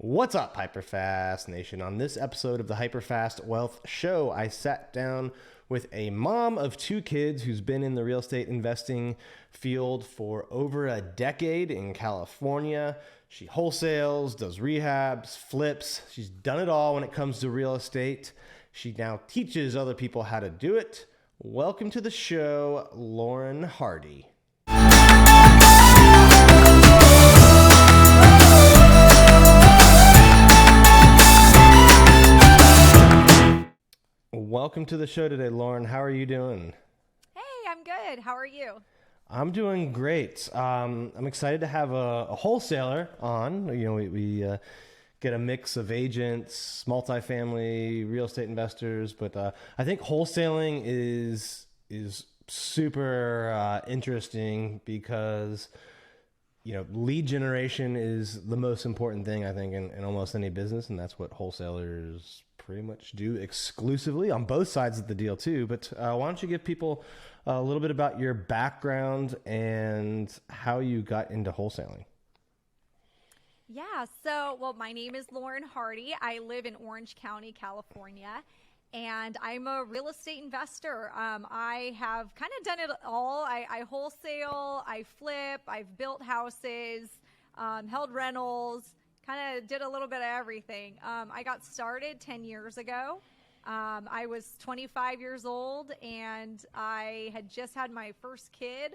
What's up, HyperFast Nation? On this episode of the HyperFast Wealth Show, I sat down with a mom of two kids who's been in the real estate investing field for over a decade in California. She wholesales, does rehabs, flips. She's done it all when it comes to real estate. She now teaches other people how to do it. Welcome to the show, Lauren Hardy. Welcome to the show today, Lauren. How are you doing? Hey, I'm good. How are you? I'm doing great. I'm excited to have a wholesaler on. You know, we get a mix of agents, multifamily, real estate investors, but I think wholesaling is super interesting because lead generation is the most important thing, I think, in almost any business, and that's what wholesalers pretty much do exclusively on both sides of the deal too. But why don't you give people a little bit about your background and how you got into wholesaling? Yeah, my name is Lauren Hardy. I live in Orange County, California, and I'm a real estate investor. I have kind of done it all. I wholesale, I flip, I've built houses, held rentals, kind of did a little bit of everything. I got started 10 years ago. I was 25 years old and I had just had my first kid,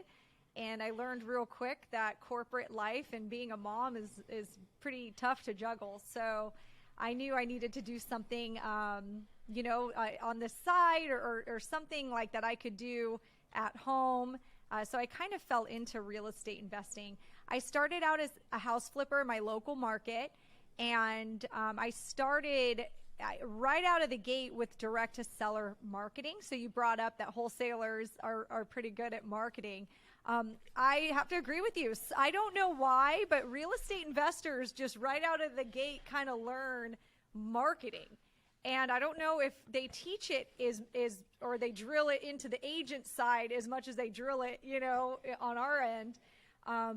and I learned real quick that corporate life and being a mom is pretty tough to juggle. So I knew I needed to do something, on the side or something like that I could do at home. So I kind of fell into real estate investing. I started out as a house flipper in my local market, and I started right out of the gate with direct to seller marketing. So you brought up that wholesalers are pretty good at marketing. I have to agree with you. I don't know why, but real estate investors just right out of the gate kind of learn marketing. And I don't know if they teach it or they drill it into the agent side as much as they drill it, on our end.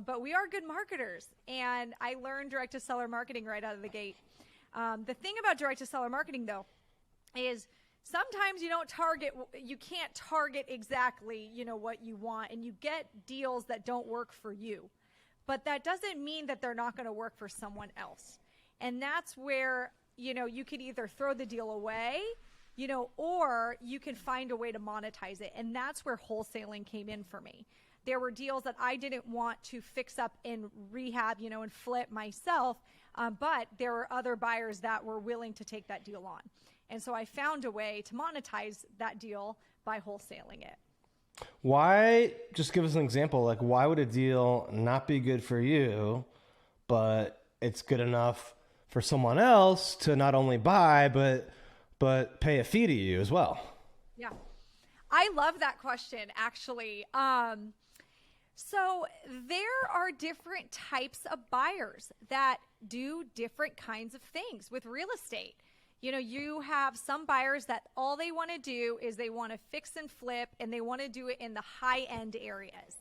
But we are good marketers, and I learned direct to seller marketing right out of the gate. The thing about direct to seller marketing though, is sometimes you can't target exactly, what you want, and you get deals that don't work for you, but that doesn't mean that they're not going to work for someone else. And that's where, you could either throw the deal away, or you can find a way to monetize it. And that's where wholesaling came in for me. There were deals that I didn't want to fix up and rehab, and flip myself. But there were other buyers that were willing to take that deal on. And so I found a way to monetize that deal by wholesaling it. Why, just give us an example, like why would a deal not be good for you, but it's good enough for someone else to not only buy, but pay a fee to you as well? Yeah. I love that question, actually. So there are different types of buyers that do different kinds of things with real estate. You have some buyers that all they want to do is they want to fix and flip, and they want to do it in the high-end areas.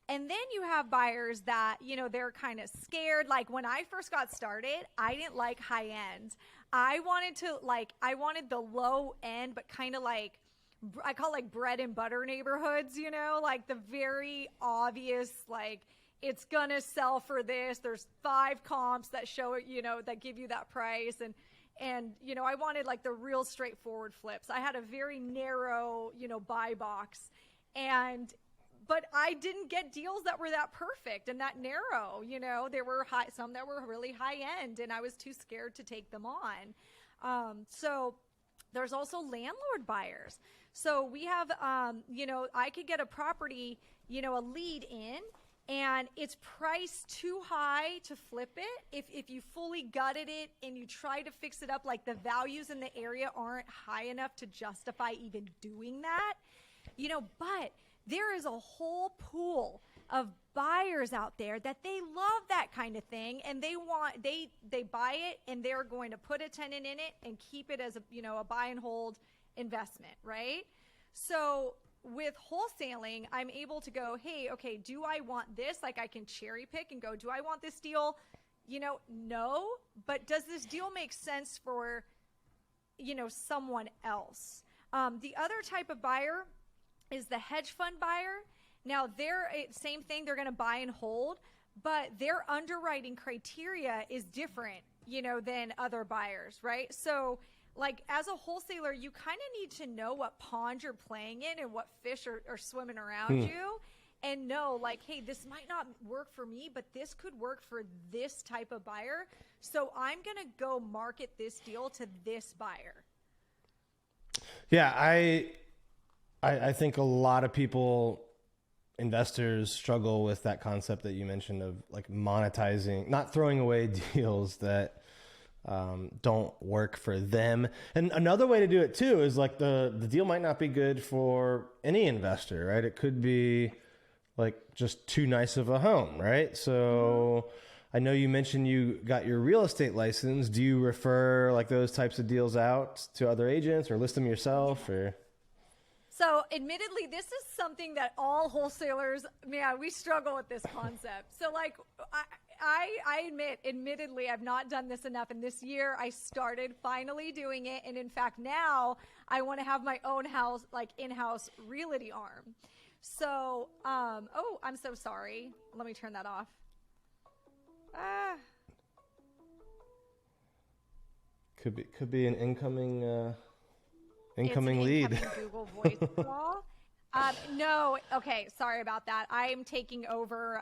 And then you have buyers that, they're kind of scared. Like when I first got started, I didn't like high end. I wanted the low end, but kind of like, I call like bread and butter neighborhoods, like the very obvious, like it's going to sell for this. There's 5 comps that show it, that give you that price. And I wanted like the real straightforward flips. I had a very narrow, buy box, but I didn't get deals that were that perfect and that narrow. There were some that were really high end, and I was too scared to take them on. So there's also landlord buyers. So we have, I could get a property, a lead in, and it's priced too high to flip it. If you fully gutted it and you try to fix it up, like the values in the area aren't high enough to justify even doing that, but there is a whole pool of buyers out there that they love that kind of thing, and they buy it, and they're going to put a tenant in it and keep it as a buy and hold investment, right? So with wholesaling, I'm able to go, hey, okay, do I want this? Like I can cherry pick and go, do I want this deal, No, but does this deal make sense for, someone else? The other type of buyer is the hedge fund buyer. Now, they're same thing. They're going to buy and hold, but their underwriting criteria is different, than other buyers, right? So, like, as a wholesaler, you kind of need to know what pond you're playing in and what fish are swimming around you, and know, like, hey, this might not work for me, but this could work for this type of buyer. So I'm going to go market this deal to this buyer. Yeah, I think a lot of people, investors, struggle with that concept that you mentioned of like monetizing, not throwing away deals that don't work for them. And another way to do it too is like the deal might not be good for any investor, right? It could be like just too nice of a home, right? So I know you mentioned you got your real estate license. Do you refer like those types of deals out to other agents or list them yourself or? So admittedly, this is something that all wholesalers, man, we struggle with this concept. So like, admittedly, I've not done this enough. And this year I started finally doing it. And in fact, now I want to have my own house, like in-house realty arm. So, oh, I'm so sorry. Let me turn that off. Could be an incoming lead. Incoming Google voice call. No, okay, sorry about that. I'm taking over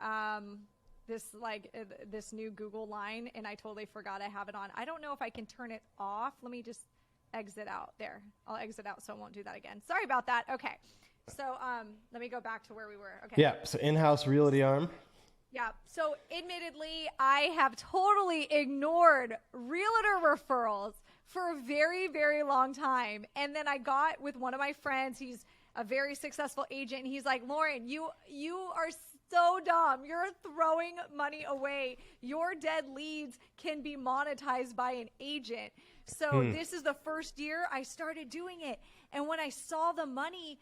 this new Google line, and I totally forgot I have it on. I don't know if I can turn it off. Let me just exit out there. I'll exit out so I won't do that again. Sorry about that. Okay. So let me go back to where we were. Okay. Yeah. So in-house realty arm. Yeah. So admittedly, I have totally ignored realtor referrals for a very, very long time. And then I got with one of my friends. He's a very successful agent. And he's like, Lauren, you are so dumb. You're throwing money away. Your dead leads can be monetized by an agent. So this is the first year I started doing it. And when I saw the money,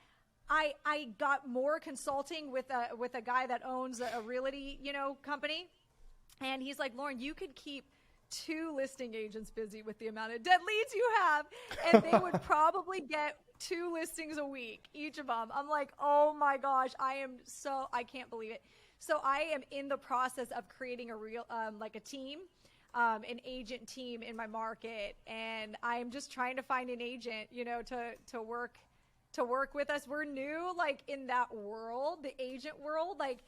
I got more consulting with a guy that owns a realty, company. And he's like, Lauren, you could keep 2 listing agents busy with the amount of dead leads you have. And they would probably get 2 listings a week, each of them. I'm like, oh my gosh, I can't believe it. So I am in the process of creating a real, like a team, an agent team in my market. And I am just trying to find an agent, to work with us. We're new, like in that world, the agent world, like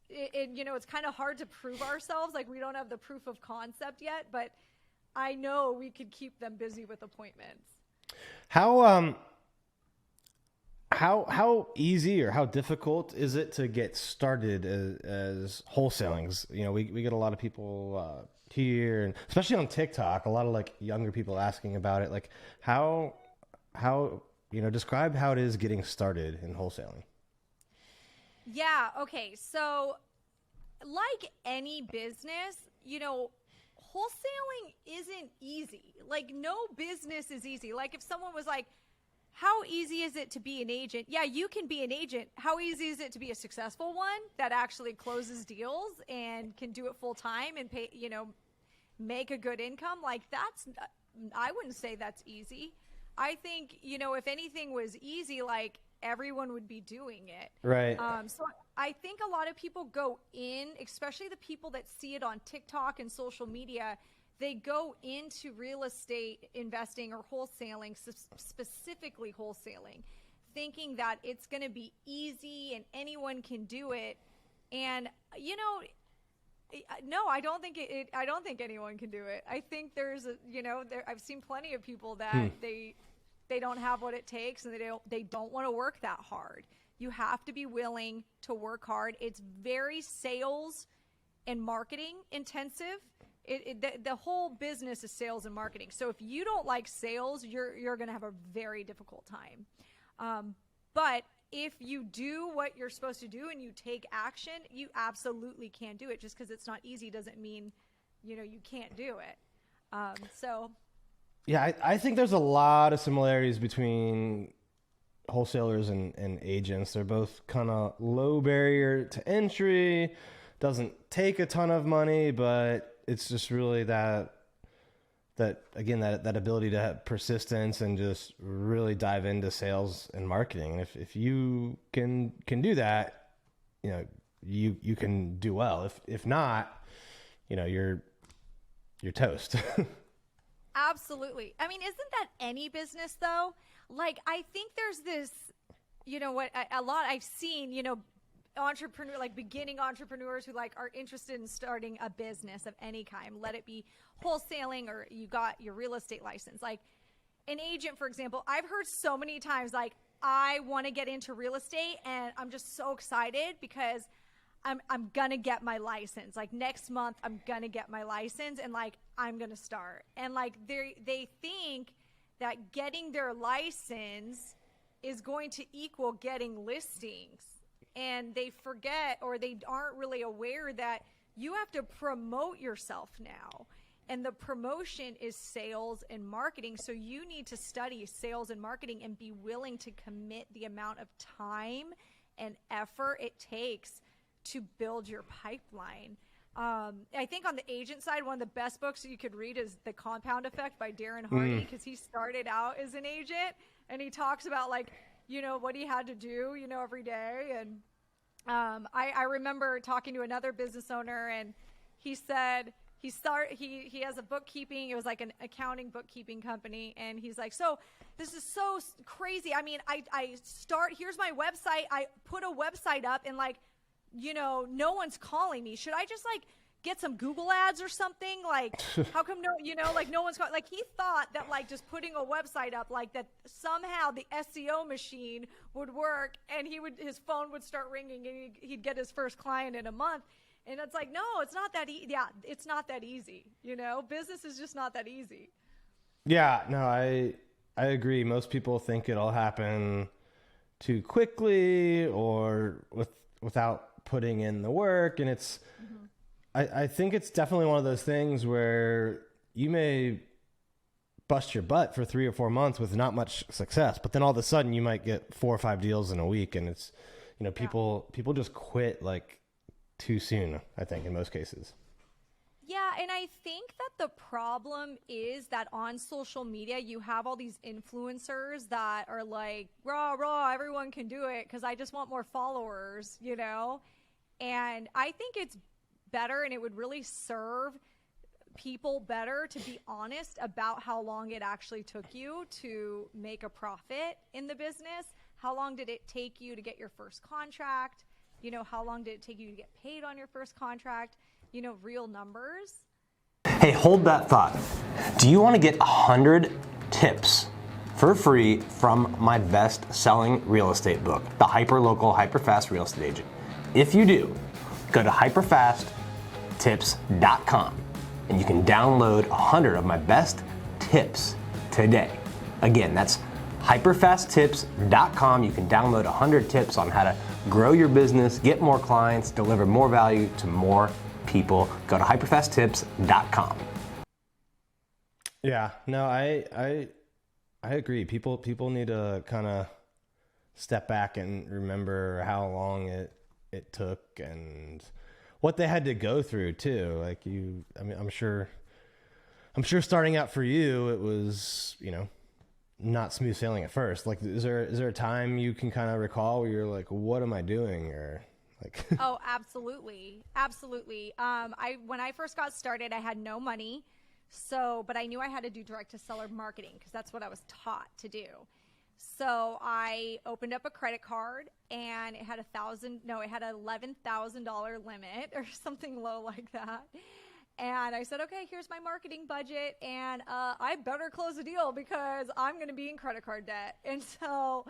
it's kind of hard to prove ourselves. Like we don't have the proof of concept yet, but I know we could keep them busy with appointments. How easy or how difficult is it to get started as wholesalings? We get a lot of people here, and especially on TikTok, a lot of like younger people asking about it. Like how describe how it is getting started in wholesaling. Yeah. Okay. So like any business, wholesaling isn't easy. Like no business is easy. Like if someone was like, how easy is it to be an agent? Yeah, you can be an agent. How easy is it to be a successful one that actually closes deals and can do it full time and pay, make a good income? Like I wouldn't say that's easy. I think, if anything was easy, like everyone would be doing it. Right. So I think a lot of people go in, especially the people that see it on TikTok and social media, they go into real estate investing or wholesaling, specifically wholesaling, thinking that it's going to be easy and anyone can do it. And, no, I don't think I don't think anyone can do it. I think there's I've seen plenty of people that they don't have what it takes and they don't want to work that hard. You have to be willing to work hard. It's very sales and marketing intensive. The whole business is sales and marketing. So if you don't like sales, you're going to have a very difficult time. But if you do what you're supposed to do and you take action, you absolutely can do it. Just because it's not easy doesn't mean, you can't do it. Yeah, I think there's a lot of similarities between wholesalers and agents. They're both kind of low barrier to entry, doesn't take a ton of money, but it's just really that again, that ability to have persistence and just really dive into sales and marketing. And if you can do that, you know, you can do well. If not, you know, you're toast. Absolutely. I mean, isn't that any business though? Like, I think there's this, you know what, a lot I've seen, you know, beginning entrepreneurs who like are interested in starting a business of any kind, let it be wholesaling or you got your real estate license. Like an agent, for example, I've heard so many times, like, I want to get into real estate and I'm just so excited because I'm going to get my license. Like next month, I'm going to get my license and like, I'm going to start. And like they think that getting their license is going to equal getting listings. And they forget, or they aren't really aware that you have to promote yourself now. And the promotion is sales and marketing. So you need to study sales and marketing and be willing to commit the amount of time and effort it takes to build your pipeline. I think on the agent side, one of the best books you could read is The Compound Effect by Darren Hardy, because he started out as an agent and he talks about like, you know, what he had to do, you know, every day. And I remember talking to another business owner and he said he has a bookkeeping, it was like an accounting bookkeeping company. And he's like, so this is so crazy. I mean, here's my website. I put a website up and like, you know, no one's calling me. Should I just like get some Google ads or something? Like, how come no one's calling? Like he thought that like just putting a website up like that somehow the SEO machine would work and his phone would start ringing and he'd get his first client in a month. And it's like, no, it's not that easy. Yeah, it's not that easy. You know, business is just not that easy. Yeah, no, I agree. Most people think it'll happen too quickly or without putting in the work. And it's, I think it's definitely one of those things where you may bust your butt for 3 or 4 months with not much success, but then all of a sudden you might get 4 or 5 deals in a week. And it's, you know, people just quit like too soon, I think, in most cases. Yeah, and I think that the problem is that on social media, you have all these influencers that are like, rah, everyone can do it because I just want more followers, you know? And I think it's better and it would really serve people better to be honest about how long it actually took you to make a profit in the business. How long did it take you to get your first contract? You know, how long did it take you to get paid on your first contract? You know, real numbers. Hey, hold that thought. Do you want to get 100 tips for free from my best-selling real estate book, The Hyperlocal, HyperFast Real Estate Agent? If you do, go to hyperfasttips.com and you can download 100 of my best tips today. Again, that's hyperfasttips.com. You can download 100 tips on how to grow your business, get more clients, deliver more value to more people. Go to hyperfasttips.com. Yeah, no, I agree. People need to kind of step back and remember how long it took and what they had to go through too. Like I'm sure starting out for you, it was, you know, not smooth sailing at first. Like, is there a time you can kind of recall where you're like, what am I doing? Or like, Oh, absolutely. Absolutely. When I first got started, I had no money. But I knew I had to do direct to seller marketing because that's what I was taught to do. So I opened up a credit card and it had an $11,000 limit or something low like that. And I said, okay, here's my marketing budget and I better close the deal because I'm going to be in credit card debt. And so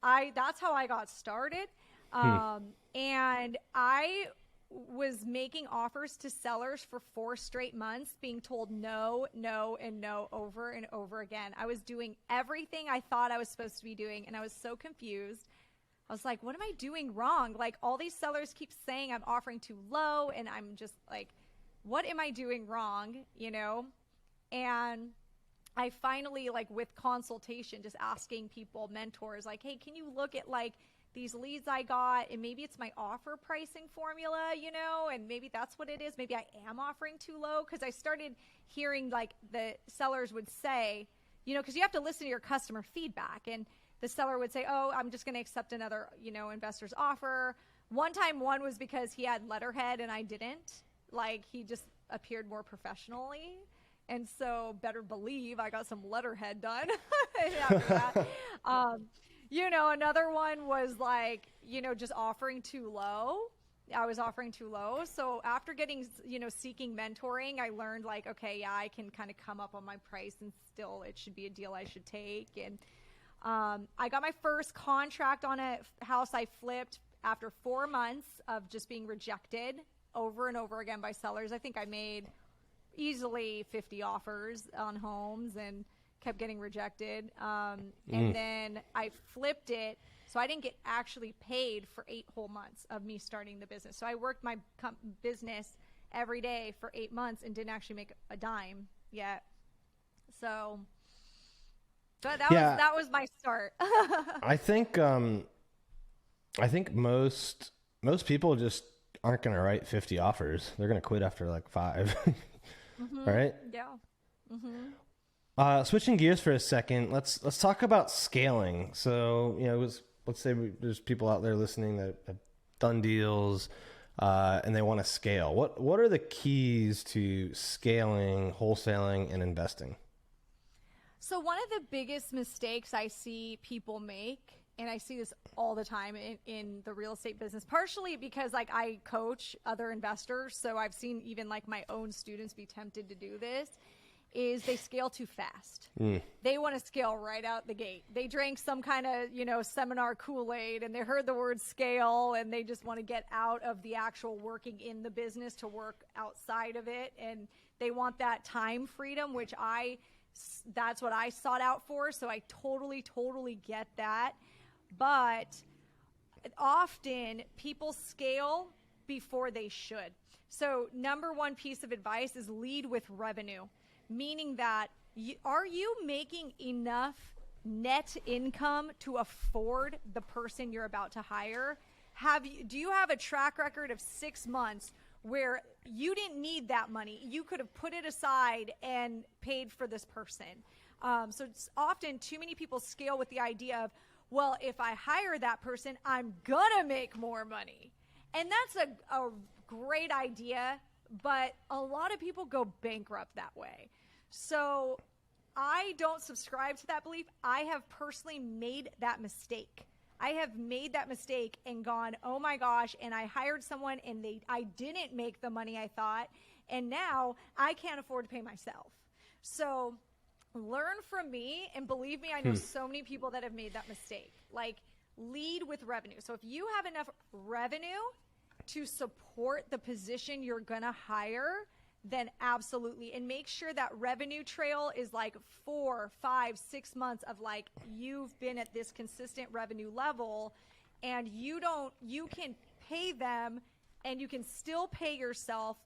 that's how I got started. And I was making offers to sellers for 4 straight months, being told no, no, and no over and over again. I was doing everything I thought I was supposed to be doing, and I was so confused. I was like, what am I doing wrong? Like, all these sellers keep saying I'm offering too low, and I'm just like, what am I doing wrong, you know? And I finally, like, with consultation, just asking people, mentors, like, hey, can you look at, like, these leads I got, and maybe it's my offer pricing formula, you know, and maybe that's what it is. Maybe I am offering too low, because I started hearing like the sellers would say, you know, because you have to listen to your customer feedback, and the seller would say, oh, I'm just going to accept another, you know, investor's offer. One time, one was because he had letterhead and I didn't. Like, he just appeared more professionally. And so better believe I got some letterhead done after that. You know, another one was like, you know, just offering too low. I was offering too low. So after getting, you know, seeking mentoring, I learned like, okay, yeah, I can kind of come up on my price and still it should be a deal I should take. And I got my first contract on a house I flipped after 4 months of just being rejected over and over again by sellers. I think I made easily 50 offers on homes and kept getting rejected. And then I flipped it. So I didn't get actually paid for 8 whole months of me starting the business. So I worked my business every day for 8 months and didn't actually make a dime yet. So but that was my start. I think most people just aren't going to write 50 offers. They're going to quit after like 5. All right. Yeah. Switching gears for a second, let's talk about scaling. So, you know, let's say there's people out there listening that have done deals and they want to scale. What are the keys to scaling, wholesaling, and investing? So one of the biggest mistakes I see people make, and I see this all the time in the real estate business, partially because like I coach other investors. So I've seen even like my own students be tempted to do this, is they scale too fast. They want to scale right out the gate. They drank some kind of, you know, seminar Kool-Aid and they heard the word scale and they just want to get out of the actual working in the business to work outside of it. And they want that time freedom, which that's what I sought out for. So I totally get that. But often people scale before they should. So number one piece of advice is lead with revenue, meaning that are you making enough net income to afford the person you're about to hire? Do you have a track record of 6 months where you didn't need that money? You could have put it aside and paid for this person. So it's often too many people scale with the idea of, well, if I hire that person, I'm gonna make more money. And that's a great idea, but a lot of people go bankrupt that way. So I don't subscribe to that belief. I have personally made that mistake. I have made that mistake and gone, oh my gosh, and I hired someone and I didn't make the money I thought, and now I can't afford to pay myself. So learn from me, and believe me, I know so many people that have made that mistake. Like, lead with revenue. So if you have enough revenue to support the position you're going to hire, then absolutely. And make sure that revenue trail is like 4, 5, 6 months of like, you've been at this consistent revenue level, and you can pay them and you can still pay yourself.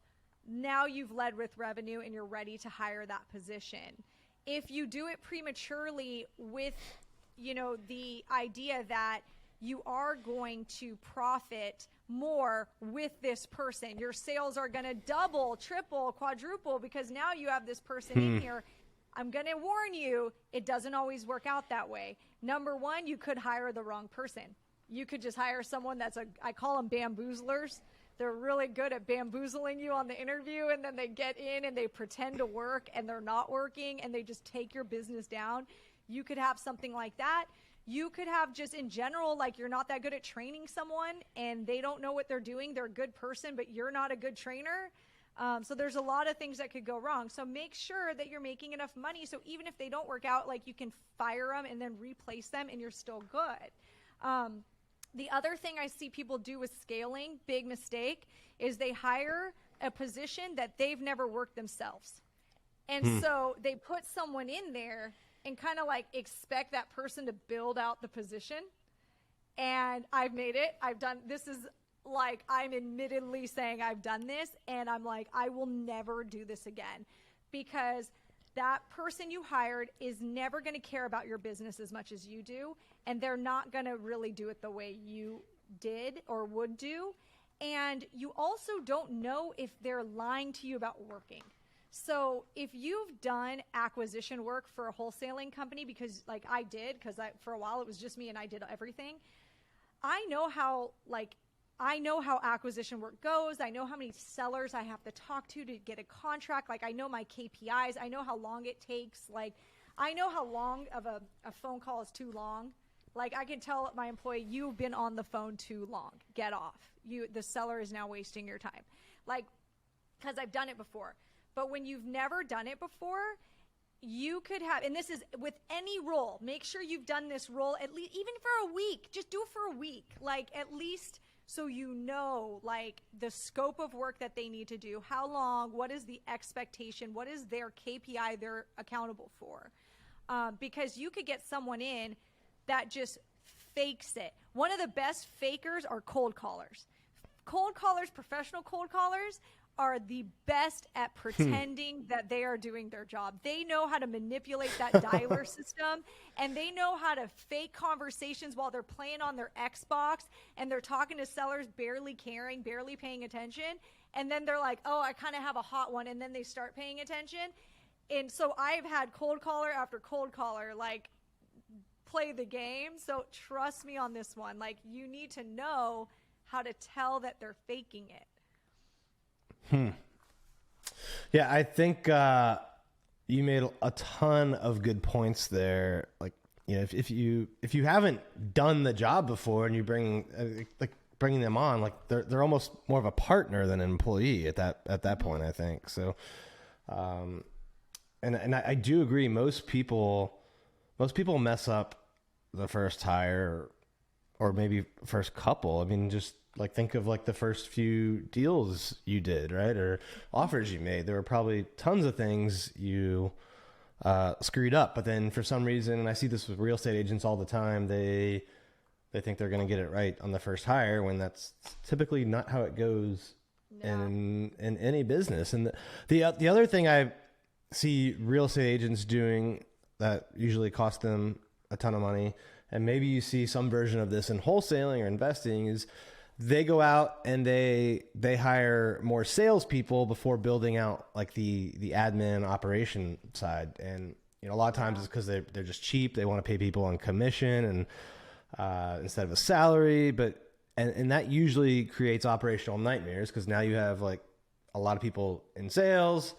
Now you've led with revenue and you're ready to hire that position. If you do it prematurely with, you know, the idea that you are going to profit more with this person, your sales are going to double, triple, quadruple because now you have this person in here. I'm going to warn you, it doesn't always work out that way. Number one, you could hire the wrong person. You could just hire someone I call them bamboozlers. They're really good at bamboozling you on the interview, and then they get in and they pretend to work and they're not working and they just take your business down. You could have something like that. You could have just in general, like you're not that good at training someone and they don't know what they're doing. They're a good person, but you're not a good trainer. So there's a lot of things that could go wrong. So make sure that you're making enough money so even if they don't work out, like you can fire them and then replace them and you're still good. The other thing I see people do with scaling, big mistake, is they hire a position that they've never worked themselves. And so they put someone in there and kind of like expect that person to build out the position. And I've made it. This is like, I'm admittedly saying I've done this, and I'm like, I will never do this again, because that person you hired is never going to care about your business as much as you do, and they're not going to really do it the way you did or would do. And you also don't know if they're lying to you about working. So if you've done acquisition work for a wholesaling company, because like I did, because for a while it was just me and I did everything, I know how acquisition work goes. I know how many sellers I have to talk to get a contract. Like I know my KPIs. I know how long it takes. Like I know how long of a phone call is too long. Like I can tell my employee, you've been on the phone too long. Get off. The seller is now wasting your time. Like, because I've done it before. But when you've never done it before, you could have, and this is with any role, make sure you've done this role at least, even for a week. Just do it for a week. Like at least so you know like the scope of work that they need to do, how long, what is the expectation, what is their KPI they're accountable for. Because you could get someone in that just fakes it. One of the best fakers are cold callers. Cold callers, professional cold callers, are the best at pretending that they are doing their job. They know how to manipulate that dialer system, and they know how to fake conversations while they're playing on their Xbox and they're talking to sellers, barely caring, barely paying attention. And then they're like, oh, I kind of have a hot one. And then they start paying attention. And so I've had cold caller after cold caller, like, play the game. So trust me on this one. Like, you need to know how to tell that they're faking it. Yeah, I think you made a ton of good points there. Like, you know, if you haven't done the job before and you bringing them on, like they're almost more of a partner than an employee at that point, I think. So, and I do agree. Most people mess up the first hire or maybe first couple. I mean, just like think of like the first few deals you did, right? Or offers you made. There were probably tons of things you screwed up, but then for some reason, and I see this with real estate agents all the time, they think they're going to get it right on the first hire when that's typically not how it goes in any business. And the other thing I see real estate agents doing that usually costs them a ton of money, and maybe you see some version of this in wholesaling or investing, is they go out and they hire more salespeople before building out like the admin operation side. And, you know, a lot of times it's because they're just cheap. They want to pay people on commission and instead of a salary, and that usually creates operational nightmares because now you have like a lot of people in sales,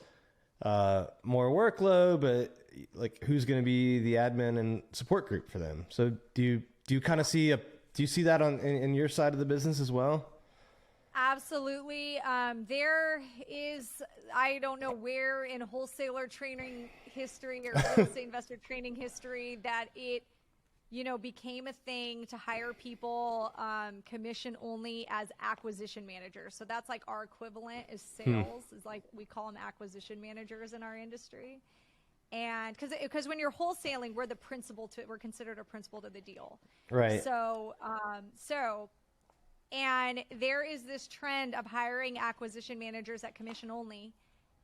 more workload, but like who's going to be the admin and support group for them? So do you kind of see do you see that in your side of the business as well? Absolutely. There is, I don't know where in wholesaler training history or real estate investor training history that it, you know, became a thing to hire people commission only as acquisition managers. So that's like our equivalent is sales, is like we call them acquisition managers in our industry. And because when you're wholesaling, we're considered a principal to the deal. Right. So, and there is this trend of hiring acquisition managers at commission only.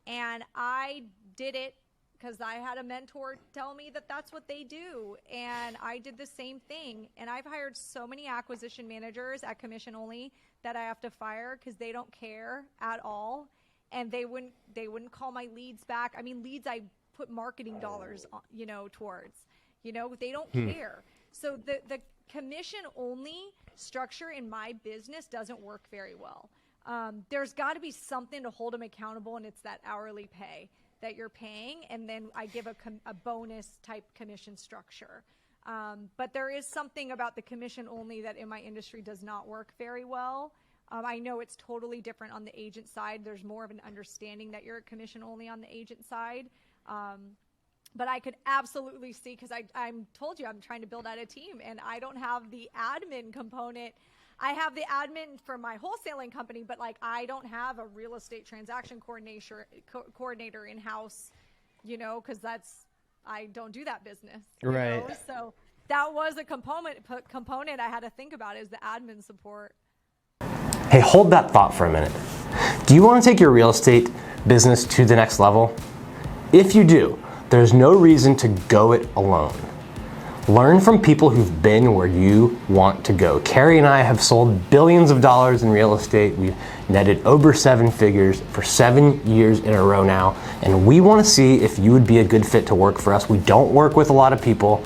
And I did it because I had a mentor tell me that that's what they do. And I did the same thing. And I've hired so many acquisition managers at commission only that I have to fire because they don't care at all. And they wouldn't call my leads back. I mean, leads I put marketing dollars, you know, towards, you know, they don't care. So the commission only structure in my business doesn't work very well. There's got to be something to hold them accountable, and it's that hourly pay that you're paying, and then I give a bonus type commission structure. But there is something about the commission only that in my industry does not work very well. I know it's totally different on the agent side. There's more of an understanding that you're a commission only on the agent side. But I could absolutely see, because I'm told you I'm trying to build out a team, and I don't have the admin component. I have the admin for my wholesaling company, but like I don't have a real estate transaction coordinator in house, you know, because I don't do that business. Right. Know? So that was a component I had to think about, is the admin support. Hey, hold that thought for a minute. Do you want to take your real estate business to the next level? If you do, There's no reason to go it alone. Learn from people who've been where you want to go. Carrie and I have sold billions of dollars in real estate. We've netted over 7 figures for 7 years in a row now, and we want to see if you would be a good fit to work for us. We don't work with a lot of people,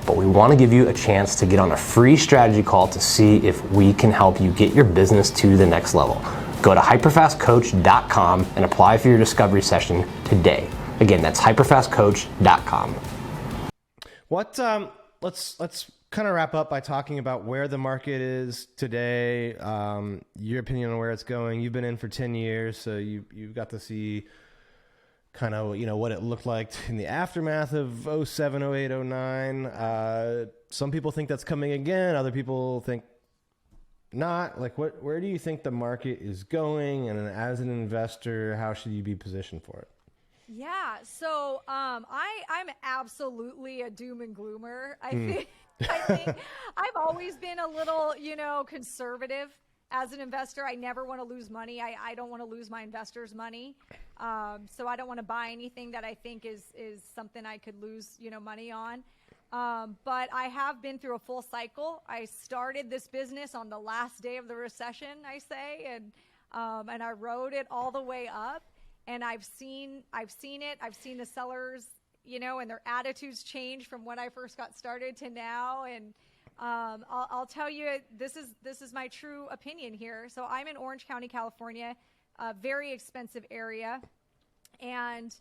but we want to give you a chance to get on a free strategy call to see if we can help you get your business to the next level. Go to hyperfastcoach.com and apply for your discovery session today. Again, that's hyperfastcoach.com. Let's kind of wrap up by talking about where the market is today, your opinion on where it's going. You've been in for 10 years, so you've got to see kind of, what it looked like in the aftermath of 07, 08, 09. Some people think that's coming again. Other people think not. Like, where do you think the market is going? And as an investor, how should you be positioned for it? Yeah, so I'm absolutely a doom and gloomer. I think I've always been a little, conservative as an investor. I never want to lose money. I don't want to lose my investors' money. So I don't want to buy anything that I think is something I could lose, money on. But I have been through a full cycle. I started this business on the last day of the recession, I say, and I rode it all the way up. And I've seen it. I've seen the sellers, and their attitudes change from when I first got started to now. And I'll tell you, this is my true opinion here. So I'm in Orange County, California, a very expensive area, and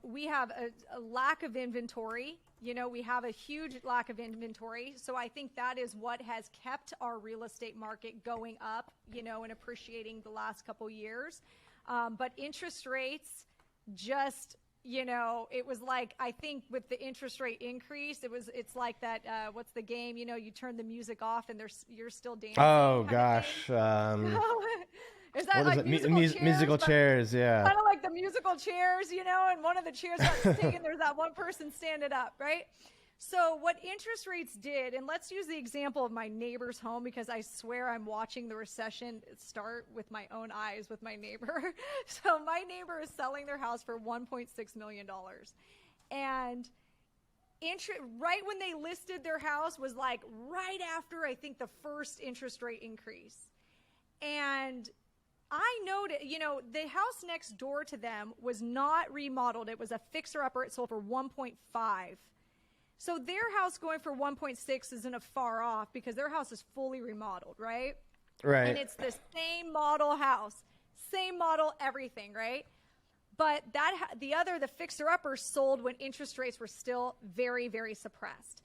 we have a lack of inventory. We have a huge lack of inventory. So I think that is what has kept our real estate market going up, and appreciating the last couple years. But interest rates just, it was like, I think with the interest rate increase, it's like that, what's the game, you turn the music off and you're still dancing. Oh gosh. Is that like musical chairs? Yeah. Kind of like the musical chairs, and one of the chairs got taken, there's that one person standing up, right? So what interest rates did, and let's use the example of my neighbor's home, because I swear I'm watching the recession start with my own eyes with my neighbor. So my neighbor is selling their house for $1.6 million. And right when they listed their house was like right after, I think, the first interest rate increase. And I noted, the house next door to them was not remodeled. It was a fixer-upper. It sold for 1.5. So their house going for 1.6 isn't a far off, because their house is fully remodeled, right? Right. And it's the same model house, same model, everything, right? But the fixer-upper sold when interest rates were still very, very suppressed.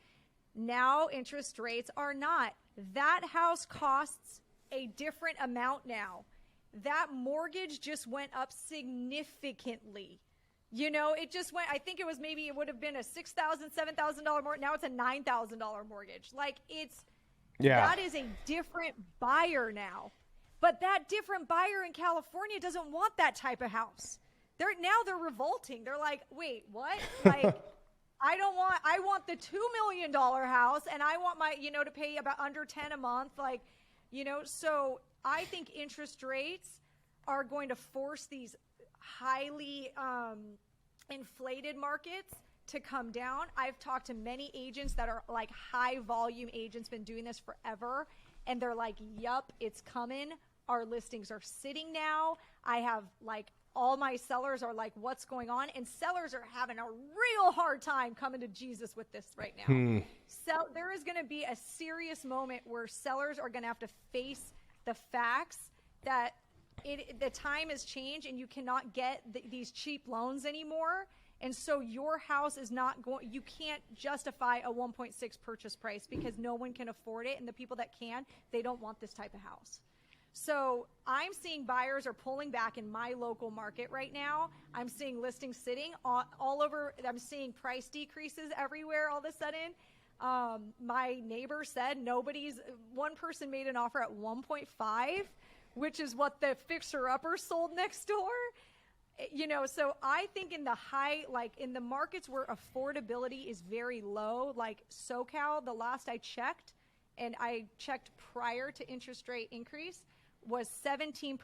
Now interest rates are not. That house costs a different amount now. That mortgage just went up significantly. It just went, I think it would have been a $6,000, $7,000 mortgage. Now it's a $9,000 mortgage. Like that is a different buyer now. But that different buyer in California doesn't want that type of house. They're revolting. They're like, wait, what? Like, I want the $2 million house, and I want my, to pay about under 10 a month. Like, so I think interest rates are going to force these highly inflated markets to come down. I've talked to many agents that are like high volume agents, been doing this forever, and they're like, yup, it's coming. Our listings are sitting now. I have like all my sellers are like, what's going on? And sellers are having a real hard time coming to Jesus with this right now. So there is going to be a serious moment where sellers are going to have to face the facts that the time has changed, and you cannot get these cheap loans anymore. And so your house is not going, you can't justify a 1.6 purchase price, because no one can afford it. And the people that can, they don't want this type of house. So I'm seeing buyers are pulling back in my local market right now. I'm seeing listings sitting all over. I'm seeing price decreases everywhere all of a sudden. My neighbor said one person made an offer at 1.5, which is what the fixer-upper sold next door. So I think in the markets where affordability is very low, like SoCal, the last I checked, and I checked prior to interest rate increase, was 17%.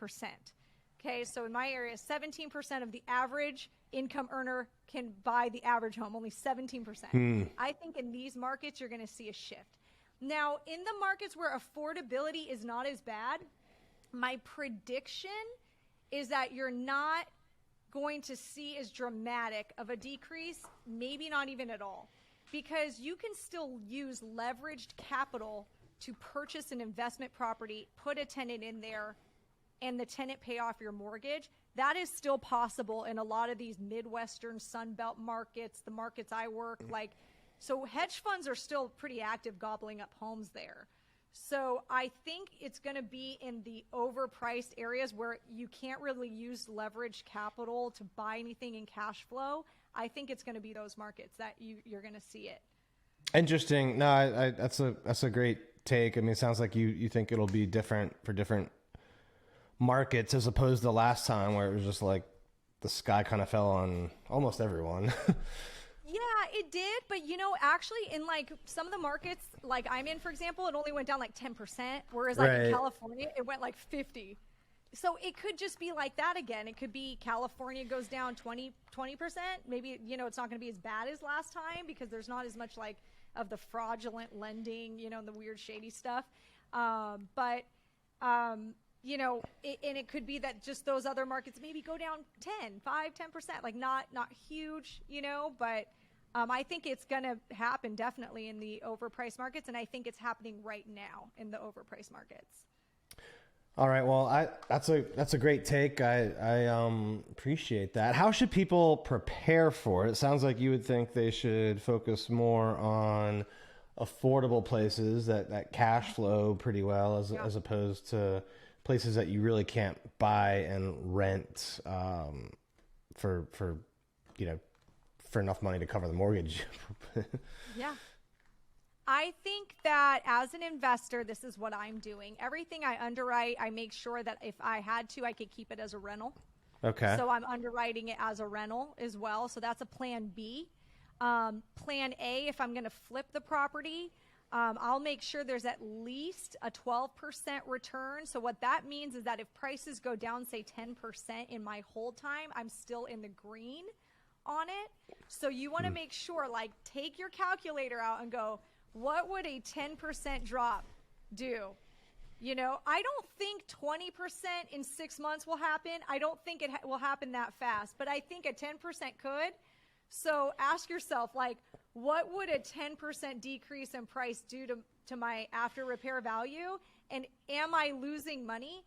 Okay, so in my area, 17% of the average income earner can buy the average home, only 17%. I think in these markets, you're going to see a shift. Now, in the markets where affordability is not as bad, my prediction is that you're not going to see as dramatic of a decrease, maybe not even at all, because you can still use leveraged capital to purchase an investment property, put a tenant in there, and the tenant pay off your mortgage. That is still possible in a lot of these Midwestern Sunbelt markets, the markets I work like. So hedge funds are still pretty active gobbling up homes there. So I think it's going to be in the overpriced areas where you can't really use leveraged capital to buy anything in cash flow. I think it's going to be those markets that you're going to see it. Interesting. No, that's a great take. I mean, it sounds like you think it'll be different for different markets as opposed to the last time where it was just like the sky kind of fell on almost everyone. Yeah, it did. But, actually in like some of the markets like I'm in, for example, it only went down like 10%, whereas like in California, it went like 50. So it could just be like that again. It could be California goes down 20%. Maybe, it's not going to be as bad as last time because there's not as much like of the fraudulent lending, and the weird shady stuff. And it could be that just those other markets maybe go down 10%, like not huge, but I think it's going to happen definitely in the overpriced markets. And I think it's happening right now in the overpriced markets. All right. Well, that's a great take. I appreciate that. How should people prepare for it? It sounds like you would think they should focus more on affordable places that cash flow pretty well as opposed to places that you really can't buy and rent for enough money to cover the mortgage. Yeah. I think that as an investor, this is what I'm doing. Everything I underwrite, I make sure that if I had to, I could keep it as a rental. Okay. So I'm underwriting it as a rental as well. So that's a plan B. Plan A, if I'm going to flip the property, I'll make sure there's at least a 12% return. So what that means is that if prices go down, say 10% in my hold time, I'm still in the green on it. So you want to make sure, like, take your calculator out and go, what would a 10% drop do? I don't think 20% in 6 months will happen. I don't think it will happen that fast, but I think a 10% could. So ask yourself, like, what would a 10% decrease in price do to my after repair value? And am I losing money?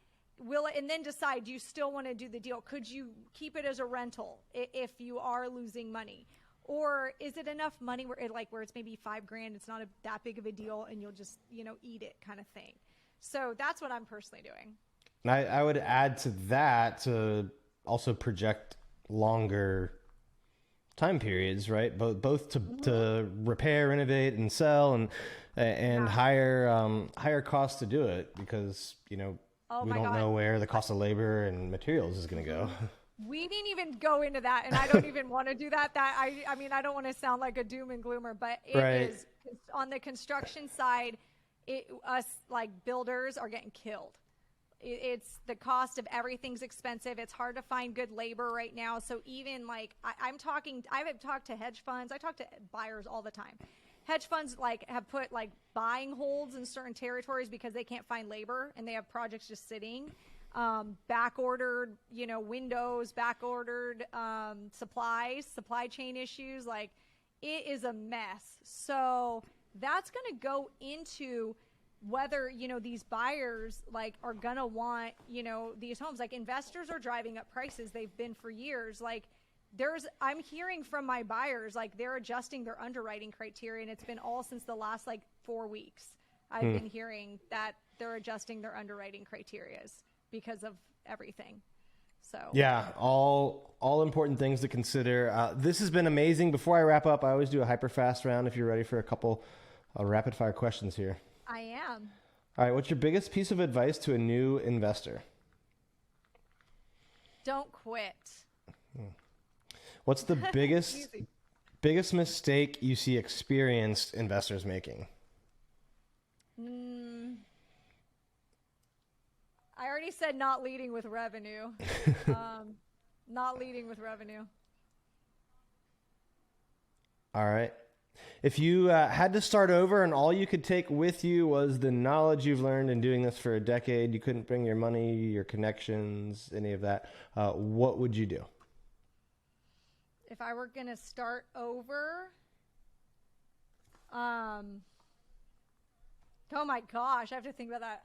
And then decide, do you still want to do the deal? Could you keep it as a rental if you are losing money? Or is it enough money where it's maybe $5,000, it's not that big of a deal and you'll just, eat it kind of thing. So that's what I'm personally doing. I would add to that to also project longer time periods, right? Both to repair, renovate, and sell, and higher costs to do it because we don't know where the cost of labor and materials is going to go. We didn't even go into that, and I don't even want to do that. I mean, I don't want to sound like a doom and gloomer, but it is on the construction side. Us like builders are getting killed. It's the cost of everything's expensive. It's hard to find good labor right now. So even like I've talked to hedge funds. I talk to buyers all the time. Hedge funds have put buying holds in certain territories because they can't find labor and they have projects just sitting. Back ordered, windows, back ordered supplies, supply chain issues. Like it is a mess. So that's going to go into whether, these buyers are going to want, these homes. Like investors are driving up prices. They've been for years. I'm hearing from my buyers, they're adjusting their underwriting criteria, and it's been all since the last 4 weeks. I've been hearing that they're adjusting their underwriting criterias because of everything. So yeah, all important things to consider. This has been amazing. Before I wrap up, I always do a HyperFast round if you're ready for a couple rapid fire questions here. I am. All right, what's your biggest piece of advice to a new investor? Don't quit. What's the biggest mistake you see experienced investors making? I already said not leading with revenue. Not leading with revenue. All right. If you had to start over and all you could take with you was the knowledge you've learned in doing this for a decade, you couldn't bring your money, your connections, any of that, what would you do? If I were going to start over, oh my gosh, I have to think about that.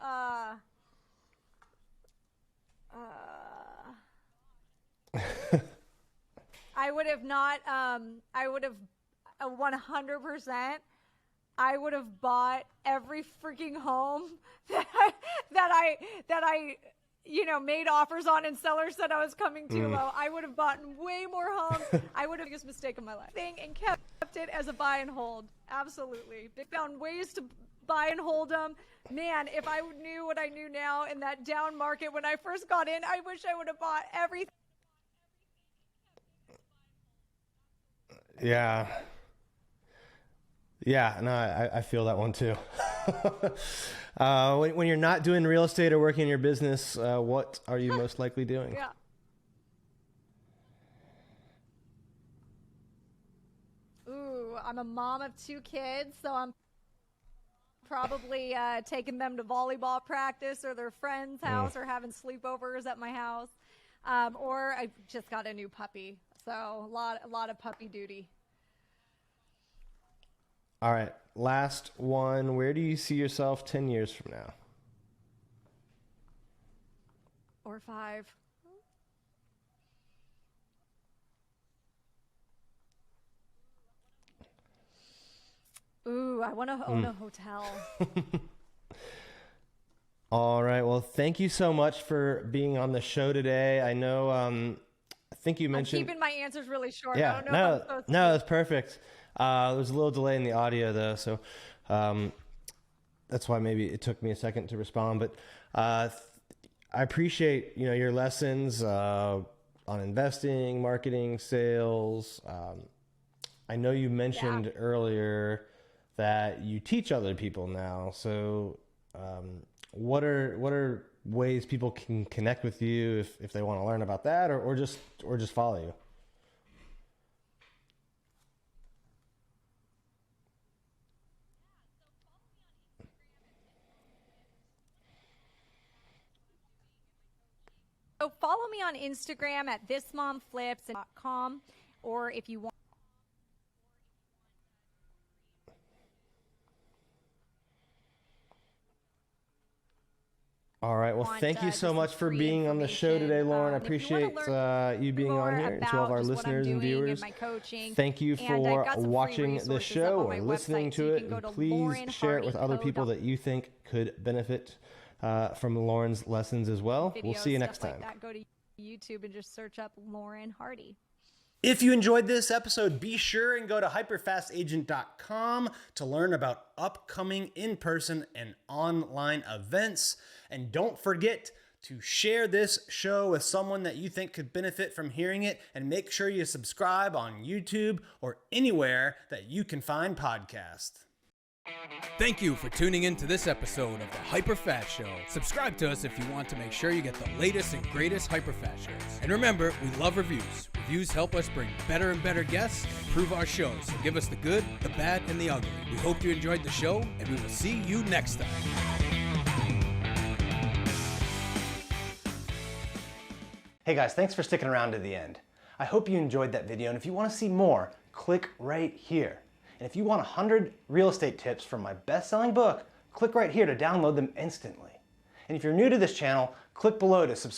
I would have not, I would have 100%, I would have bought every freaking home that I made offers on and sellers said I was coming too low. I would have bought way more homes. I would have biggest mistake of my life. And kept it as a buy and hold. Absolutely. They found ways to buy and hold them. Man, if I knew what I knew now in that down market when I first got in, I wish I would have bought everything. Yeah. Yeah, no, I feel that one too. When you're not doing real estate or working in your business, what are you most likely doing? Yeah. Ooh, I'm a mom of 2 kids, so I'm probably taking them to volleyball practice or their friend's house or having sleepovers at my house. Or I just got a new puppy, so a lot of puppy duty. All right, last one. Where do you see yourself 10 years from now? Or 5. Ooh, I want to own a hotel. All right. Well, thank you so much for being on the show today. I know, I think you mentioned... I'm keeping my answers really short. Yeah, I don't know if I'm supposed to. that's perfect. There's a little delay in the audio though, so that's why maybe it took me a second to respond. But I appreciate your lessons on investing, marketing, sales. I know you mentioned earlier that you teach other people now. So what are ways people can connect with you if they want to learn about that or just follow you? So follow me on Instagram at thismomflips.com, or if you want. All right. Well, thank you so much for being on the show today, Lauren. I appreciate you being on here. And to all of our listeners and viewers, thank you for watching the show or listening to it. And please share it with other people that you think could benefit from Lauren's lessons as well. We'll see you next time. Go to YouTube and just search up Lauren Hardy. If you enjoyed this episode, be sure and go to hyperfastagent.com to learn about upcoming in-person and online events. And don't forget to share this show with someone that you think could benefit from hearing it, and make sure you subscribe on YouTube or anywhere that you can find podcasts. Thank you for tuning in to this episode of the HyperFast Show. Subscribe to us if you want to make sure you get the latest and greatest HyperFast shows. And remember, we love reviews. Reviews help us bring better and better guests and improve our shows. So give us the good, the bad, and the ugly. We hope you enjoyed the show, and we will see you next time. Hey guys, thanks for sticking around to the end. I hope you enjoyed that video, and if you want to see more, click right here. And if you want 100 real estate tips from my best-selling book, click right here to download them instantly. And if you're new to this channel, click below to subscribe.